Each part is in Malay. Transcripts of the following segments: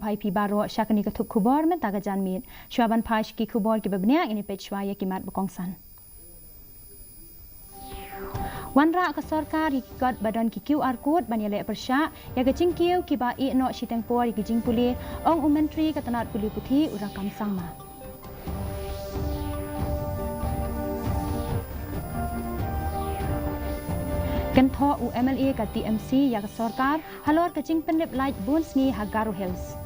Pai pi baro syakani ketuk kubor mentaga janmit. Syuaban pash ki kubor ki babnia ini pechwa ya kimat bekongsan. Wanra ke sarkar ikut badan ki QR code banyale persya ya kecing kiu ki ba i no shiteng por ki jing puli ong menteri ketanat puli putih urakam sangma. Kentho UMLA ke TMC ya ke sarkar halor kecing pendep light buns ni Hagaru Hills.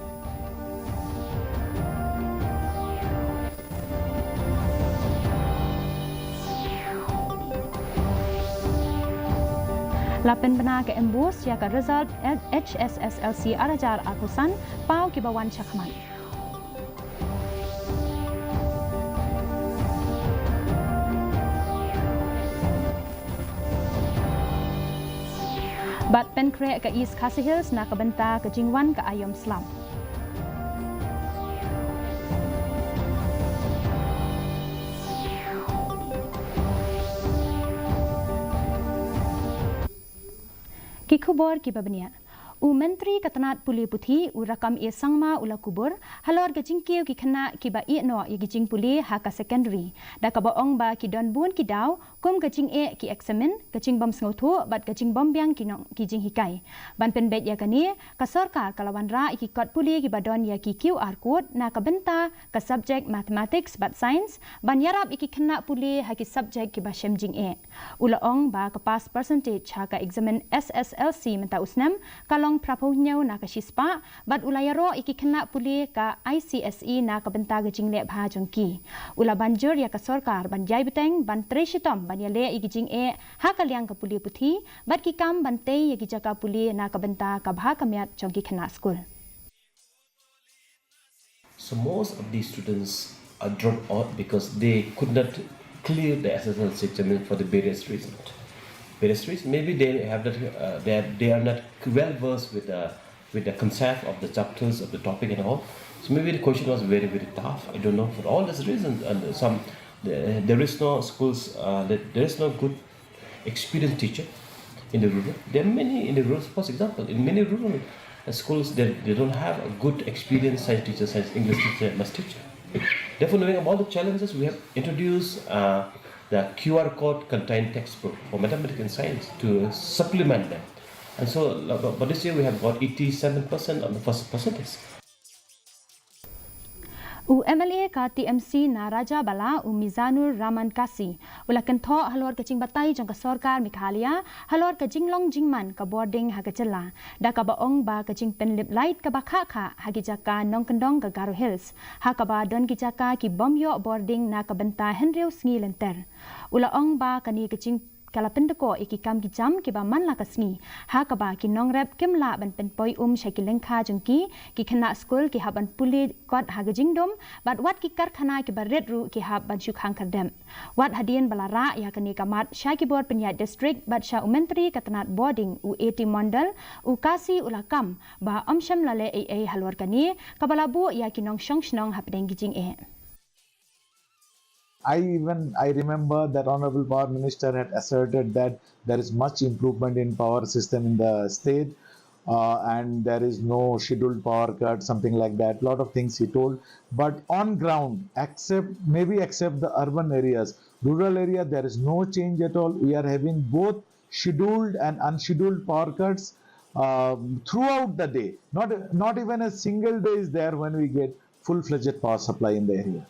Lapen benar ke embus ya ke result HSSLC arajar Al-Husan pau ki bawan Chakman. Bat pen kre ke East KHASI Hills na ke benta ke Jingwan ke Ayom Slum. Ki kubur ki babnia. Menteri ketanat puli putih urakam ia sangma ula kubur halor gajing kiu ki kena ki ba i no i gajing puli haka secondary da ka baong ba ki don bun ki daw kum gajing e ki examen gajing bom sngotu bat gajing bom biang ki nong ki jing hikai ban pen bet ya kani ka sarkar kalawan ra ki kot puli ki badon ya ki QR code na ka benta ka subject mathematics bat science ban yarap ki kena puli haki subject ki ba shemjing e ula ong ba ka pass percentage haka examen SSLC menta usnam kalong prapunyau na ka shispa bat ulayaro iki kena puli ka ICSE na ka benta gajing le bha jongki ula banjur ya ka sarkar ban jai beteng ban treshitom ban ya le iki jing e ha ka liang ka puli puthi bat ki kam ban te ya ki jaka puli na ka benta ka bha kamyat jongki kena school. So most of these students are dropped out because they could not clear the SSLC exam for the various reasons. Maybe they have that they are not well versed with the concept of the chapters of the topic and all. So maybe the question was very tough. I don't know for all these reasons. And there is no schools. There is no good experienced teacher in the rural. There are many in the rural. For example, in many rural schools, they don't have a good experienced science teacher, science English teacher, math teacher. Therefore, knowing about the challenges, we have introduced the QR code contained textbook for mathematics and science to supplement them. And so, but this year we have got 87% on the first percentage. MLA ka TMC na Raja Bala Mizanur Raman Kasi ula kentho halor kecing batai jong ka sarkar Meghalaya halor ka jinglong jingman ka boarding ha ka chela da ka baong ba kecing penlip light ka bakha kha ha ki jaka nong kendong ka Garu Hills ha ka ba don ki jaka ki bomyo boarding na ka benta henriu sngi lenter ula ong ba kani kecing kala pendeko iki kam ki jam ki ba man la kasni ha ka ba ki nong rep kem la ban pen poi shaki lengkha jongki ki khana school ki haban puli kot ha gajing dom bat wat ki kar khana ki ba red ru ki hab ban shukhang kardem wat hadien balara ya kani kamat shaki bor penyat district bat sha menteri ketanat boarding U80 mondal ukasi ulakam ba omsham lale ai halwar kani kabalabu ya ki nong shong shnong hapdeng gijing e. I remember that Honorable Power Minister had asserted that there is much improvement in power system in the state and there is no scheduled power cut, something like that. Lot of things he told. But on ground, except the urban areas, rural area, there is no change at all. We are having both scheduled and unscheduled power cuts throughout the day. Not even a single day is there when we get full-fledged power supply in the area.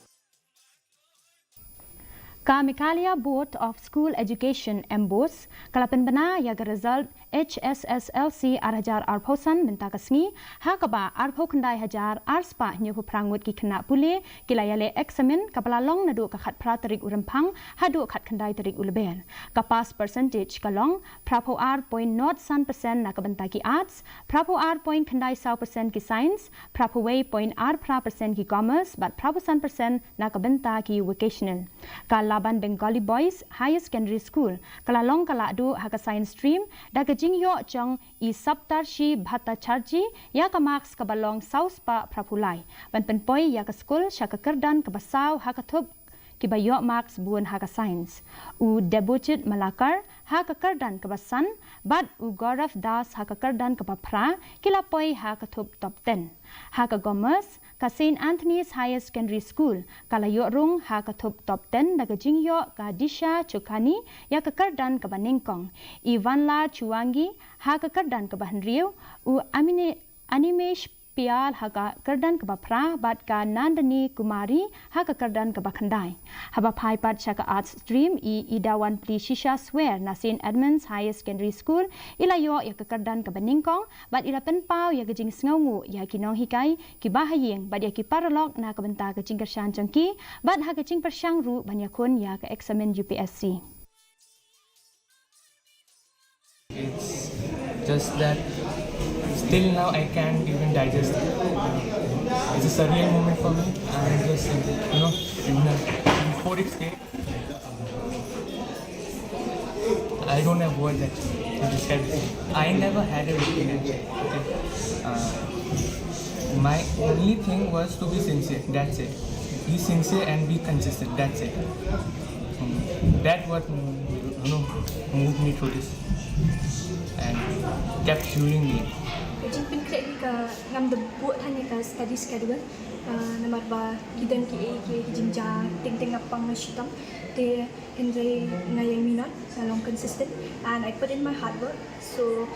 Ka Meghalaya Board of School Education Embos kalapan bana ya result HSSLC arajar arphosan benta kasngi ha kaba arpho khandai hajar arspa nyu prangut ki khna pule kilayale examen kapala long nadu ka khat pra tarik urampang hadu khat khandai tarik ulben ka pass percentage ka long prapo r.0% na ka benta ki arts prapo r. khandai 100% ki science prapo way .r% ki commerce but prapo 1% na ka benta ki vocational ka Laban Bengali Boys Higher Secondary School kala long kala adu haka science stream da ka jingyo chong I saptarshi bhata charji ya ka marks ka balong south pa prapulai ban pen poi ya ka school shaka kerdan ka basaw haka thup ki ba yo marks bun ha ka science u debochit malakar ha ka kardan ka ba san bat u Gaurav Das ha ka kardan ka ba phra kila poi ha ka thup top 10 ha ka commerce ka St Anthony's Higher Secondary School kala yo rung ha ka thup top 10 da ka jingyo ka Disha Chokani ya ka kardan ka ba ningkong Ivanla Chuangi ha ka kardan ka ba hanriu u Animesh Pial haga kardan ka bapra bat ka Nandani Kumari haga kardan ka bakhandai haba phai pat chaka arts stream idawan pli shisha swear na St Edmunds Higher Secondary School ilayo ya ka kardan ka baningkong bat ila pen pau ya gajing sngaungu ya kinong hikai ki bahayeng bat ya ki paralog na ka benta ka jing kershan jangki bat haga jing persyang ru banyakun ya ka examen UPSC. It's just that still now I can't even digest it. It's a surreal moment for me. I'm just, in a euphoric state. I don't have words actually to describe it. I never had a routine check. My only thing was to be sincere. That's it. Be sincere and be consistent. That's it. That's what moved me through this and kept fueling me. Jing pin create ka ngam the buat hanya ka study schedule namar ba kidan ki jing ja ting apang na shitam te henry ngayang minot long consistent and I put in my hard work so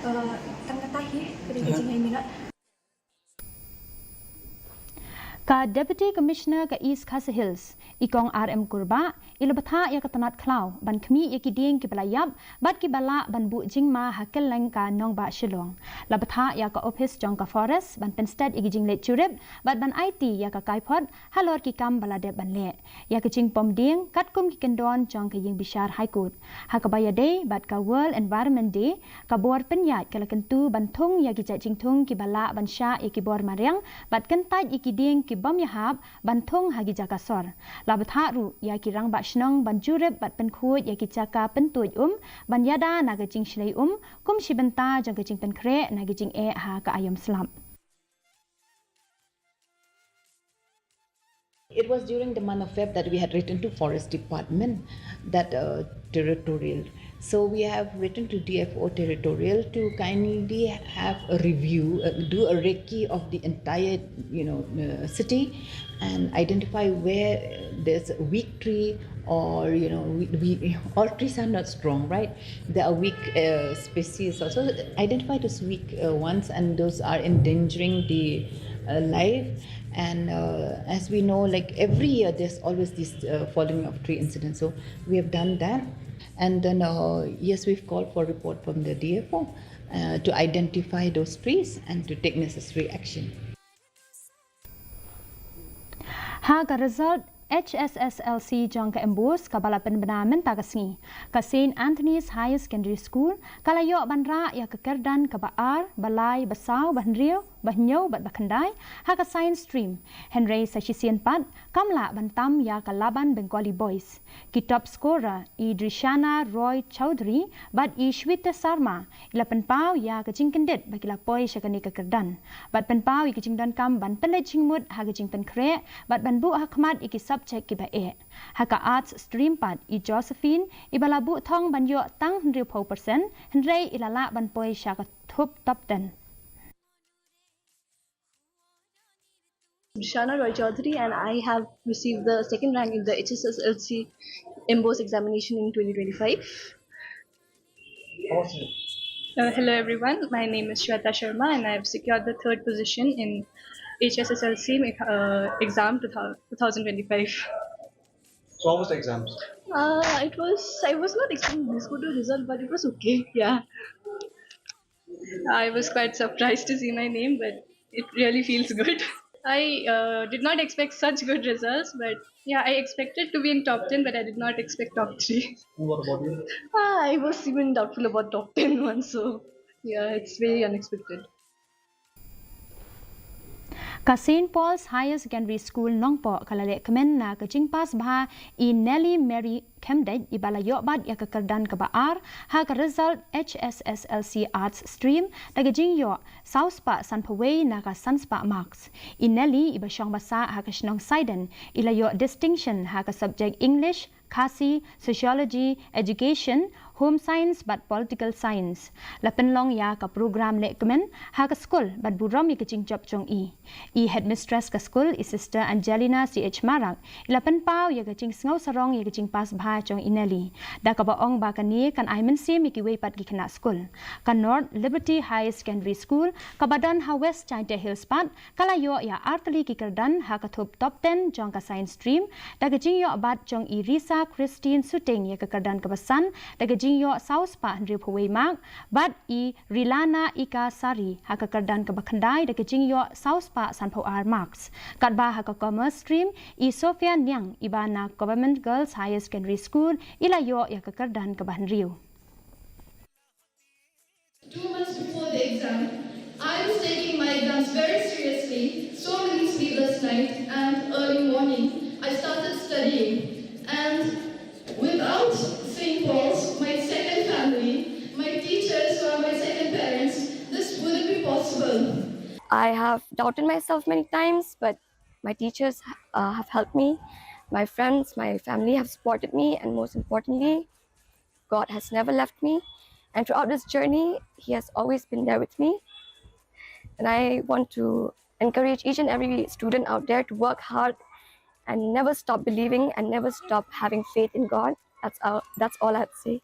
tang katahi kadi jing ngayang minot ka Deputy Commissioner ka East KHASI Hills ikong RM Kurba ilabatha ya katanat klau ban khmi ya ki ding ki balayap bat ki bala ban bu jingma hakel lang ka nong ba shilong labatha ya ka office jong ka forest ban pensted igi jing le churip bat ban IT ya ka kaipot halor ki kam balade ban le ya ka jing pom ding kat kum ki kendon jong ka ying bishar high court ha ka baya day bat ka World Environment Day ka bor penyat kala kentu ban thung ya ki ja jing thung ki bala ban sha ya ki bor mariang bat kentai iki ding ki bam yahab ban thung hagi jaka sor labatha ru ya ki rang ba shnong ban jurep bat pen khut ya ki chaka pen tuj ban yada na ga jing shlei kum shibanta jang ga jing pen kre na ga jing e ha ka ayam slap. It was during the month of Feb that we had written to Forest Department that territorial. So we have written to DFO territorial to kindly have a review, do a recce of the entire city and identify where there's a weak tree or we all trees are not strong, right? There are weak species also. Identify those weak ones and those are endangering the life. And as we know, like every year there's always this falling of tree incidents. So we have done that. And then, yes, we've called for a report from the DFO to identify those trees and to take necessary action. Haga result HSSLC jong ka embus ka balapan benamen tagasngi ka St Anthony's Higher Secondary School kalayo banra ya kekerdan ka baar balai basau banrio bahnyo bat bakandai ha ka science stream Henry Sashisian pat kamla bantam ya ka laban Bengali boys ki top scorer Idrishana Roy Chowdhury bat I Shweta Sarma ila penpau ya ka jingkendet bakila poi syakani kekerdan bat penpau I jingdan kam ban pelejingmut ha ka jingpen kre bat banbu hakmat iki subject ki ba e haka arts stream pat I Josephine ibalabu thong banyo tang 100% Henry ilala ban poi syaka thup top 10. Shana Roy Chaudhary and I have received the second rank in the HSSLC MBOS examination in 2025. Awesome. Hello everyone, my name is Shweta Sharma and I have secured the third position in HSSLC exam 2025. So how was the exams? I was not expecting this good a result, but it was okay. Yeah. I was quite surprised to see my name, but it really feels good. I did not expect such good results, but yeah, I expected to be in top 10, but I did not expect top 3. What about you? I was even doubtful about top 10 once, so yeah, it's very unexpected. Ka St Paul's Higher Secondary School Nongpo kalale kemen na kajing pas bha I Nelly Camden ibalayo bad ya kekerdan ke baar ha ke result HSSLC Arts Stream daga jingyo South Pa San Paway na ka Sunspa Marks ineli iba syong basa ha ke shnong Siden ilayo distinction ha ke subject English KHASI, Sociology, Education, Home Science but Political Science. Lapen long ya ka program lekmen ha ka school but burom ya kecing job chong i. I headmistress ka school i sister Angelina CH Marak. Lapen pau ya kecing sngau sarong ya kecing pas bha chong ineli. Da ka baong ba kani kan I sim iki wei pat ki kena school. Kan North Liberty High Secondary School ka badan ha West China Hills pat kalayo ya artli ki kerdan ha ka top 10 jong ka science stream da kecing yo bat chong i Risa Christine Suting ya kekerdan kebesan daga jingyo South Pa Henry Paway Mark bat i Rilana Ika Sari ha kekerdan kebakandai daga jingyo South Pa San Pawar Marks kat ba ha commerce stream i Sophia Nyang ibana Government Girls Higher Secondary School ilayo ya kekerdan kebahan Rio. 2 months before the exam, I was taking my exams very seriously, so many sleepless nights and early morning I started studying. And without St. Paul's, my second family, my teachers who are my second parents, this wouldn't be possible. I have doubted myself many times, but my teachers have helped me. My friends, my family have supported me, and most importantly, God has never left me. And throughout this journey, He has always been there with me. And I want to encourage each and every student out there to work hard and never stop believing and never stop having faith in God. That's all I have to say.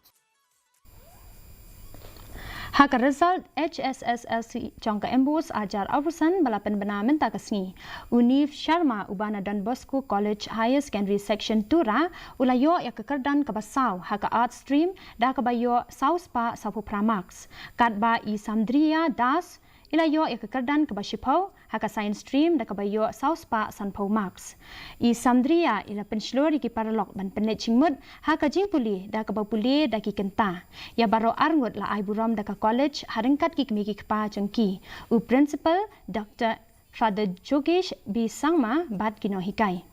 Ha ka result HSSLC jong ka embus ajar awusan balapan benamen ta kasni. Unif Sharma ubana Don Bosco College Higher Secondary Section Tura ulayo ya kekerdan ka basaw ha ka art stream da ka bayo South Pa Sapu Pramax. Kat ba i Samdria Das ilayo ya kekerdan ke basipau ha ka science stream da ka bayo South Pa San Pau Max. I Samdria ila penslori ki paralok ban penet chingmut ha ka jingpuli da ka bapuli da ki kenta. Ya baro arngut la ai buram da ka college harengkat ki kmi ki kpa chengki. U principal Dr. Father Jogesh B Sangma bat kino hikai.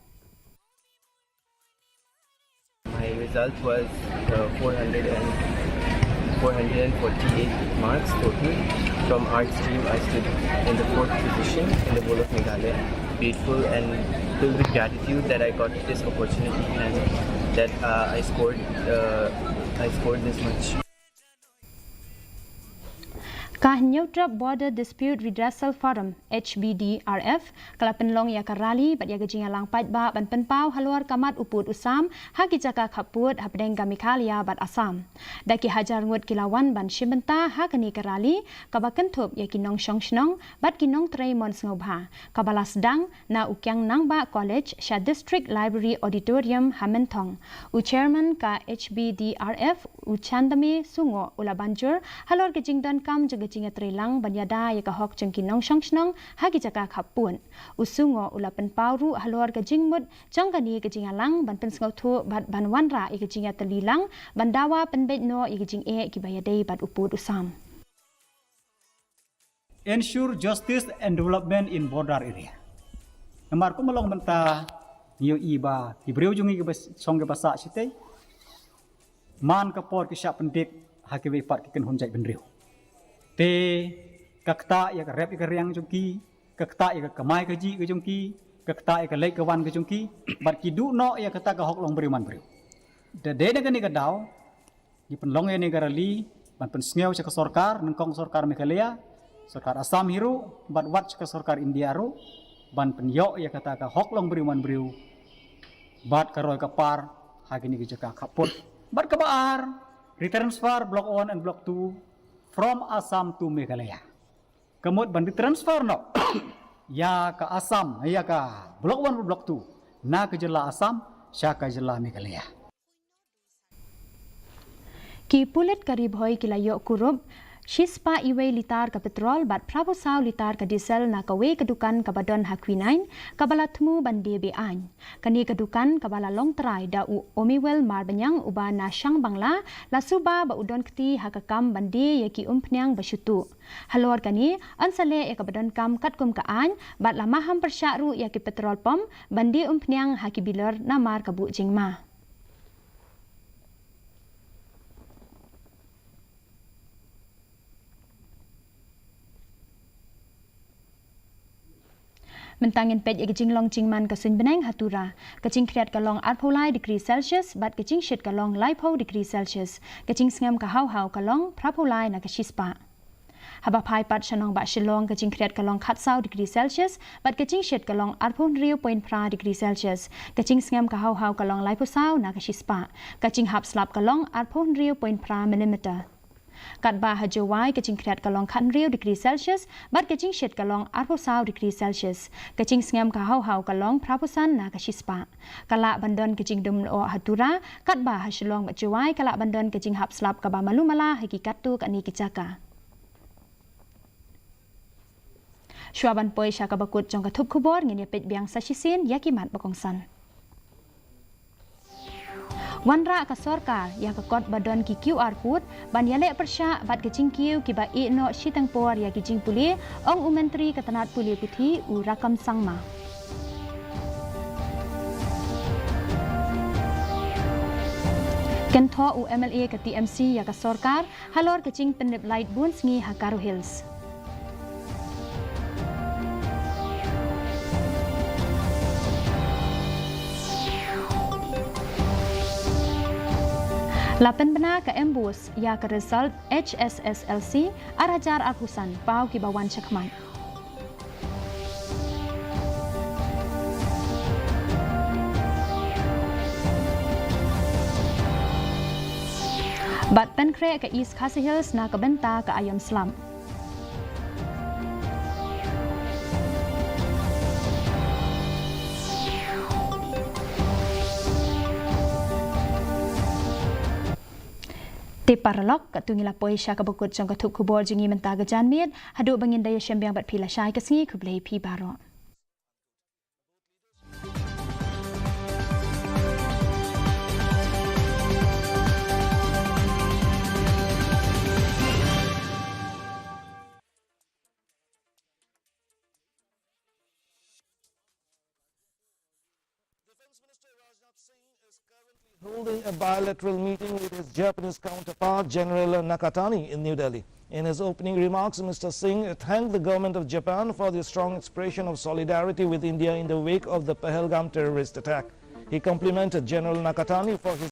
My result was 448 marks total. From art stream, I stood in the 4th position in the whole of Meghalaya. Grateful and filled with gratitude that I got this opportunity and that I scored this much. Neutral Border Dispute Redressal Forum HBDRF kalapen long ya karali bat ya gajing alang pait ba ban penpau haluar kamat uput usam hagi jaka khaput hapdeng Meghalaya bat Assam daki hajar ngut kilawan ban shimenta ha kani karali kabaken thup ya kinong shnong bat kinong trei mon ngobha kabalas dang na ukyang nangba College Sha District Library Auditorium Hamenthong u chairman ka HBDRF u Chandame Sungo ula banjur halor gajing dan kam jinga trelang banyada ya ka hok jengkinong shnong hagi jaka khapun usungo ulapen pauru halor ka jingmut jangkani ka jingalang ban pensngau thu bat banwanra ya ka jinga telilang bandawa penbetno ya ka jing e ki bayadei bat uput usam. Ensure justice and development in border area. Namar ko malong menta niyo iba ibreu jungi ke songge basa sitei man ka por ki sya pendik hakiwe pat ki ken honjai benreu. Te kakta ya ka rep ka riang jongki kakta ya ka kamai ka ji ka jongki kakta ya ka lek ka wan ka jongki bat ki du no ya kata ka hok long beriman beriu de de ni ka daw di penlong ya ni garali ban pen sngew sa ka sarkar nangkong sarkar Meghalaya sarkar Assam hiru bat wat ka sarkar India ru ban pen yo ya kata ka hok long beriman beriu bat ka roy ka par hagini ka jaka kaput bat ka baar retransfer block 1 and block 2 from Assam to Meghalaya. Kemudian bandit transfer no. Ya ke Assam, ya ke blok 1 blok 2. Na ke jela Assam, sya ke jela Meghalaya. Ki pulit karib hoy kilayo kurup Shispa iwe litar ka petrol bat prabosaw litar ka diesel na kawe kedukan kabadon hakwinain kabala temu bande bean. Kani kedukan kabala long try da u omiwel mar banyang uba na syang bangla la suba ba udon kti hakakam bande yaki umpnyang basyutu. Halor kani ansale ya kabadon kam katkum kaan bat la maham persyaru yaki petrol pom bande umpnyang haki biler namar kabu jingma. mentangin pet ya gijing long jingman ka sun beneng hatura gijing kreat ka long arpolai degree celsius bat gijing shit ka long lipo degree celsius gijing sngam ka hau ka long prapolai na ka shispa haba pai pat shanong ba shilong gijing kreat ka long khatsau degree celsius bat gijing shit ka long arpon rio point pra degree celsius gijing sngam ka hau ka long lipo sau na ka shispa gijing hap slap ka long arpon rio point pra millimeter kat ba hajawai kaching kreat kalong khan rio degree celsius bat kaching shet kalong arposau degree celsius kaching sngam ka hau kalong praposan na kashispa kala bandon kaching dum o hatura kat ba hashlong bajawai kala bandon kaching hap slap ka ba malumala hakikat tu kani kicaka Shwaban poi syaka bakut jong ka thup khubor ngin pet biang sashisin yakimat bakongsan Wanra ka sorkar yang ka kod badon ki QR code ban yale persya bat kecing kiu ki ba no shitang por ya kijing puli ong umentri katanat puli puthi u rakam sangma Kentho u MLA ka TMC ya ka sorkar halor kecing penip light bun sngi Hakaru Hills Lapan benar ke embus ya ke result HSSLC arajar arpusan pau ki bawan cakman. Bat penkre ke East KHASI Hills na ke benta ke Ayam Slam. Te paralok katungila poi syaka bakut jong katuk kubor jingi mentaga janmid hadu bangin daya syembiang bat pila syai kesingi kublai pi baro holding a bilateral meeting with his Japanese counterpart, General Nakatani, in New Delhi. In his opening remarks, Mr. Singh thanked the government of Japan for the strong expression of solidarity with India in the wake of the Pahalgam terrorist attack. He complimented General Nakatani for his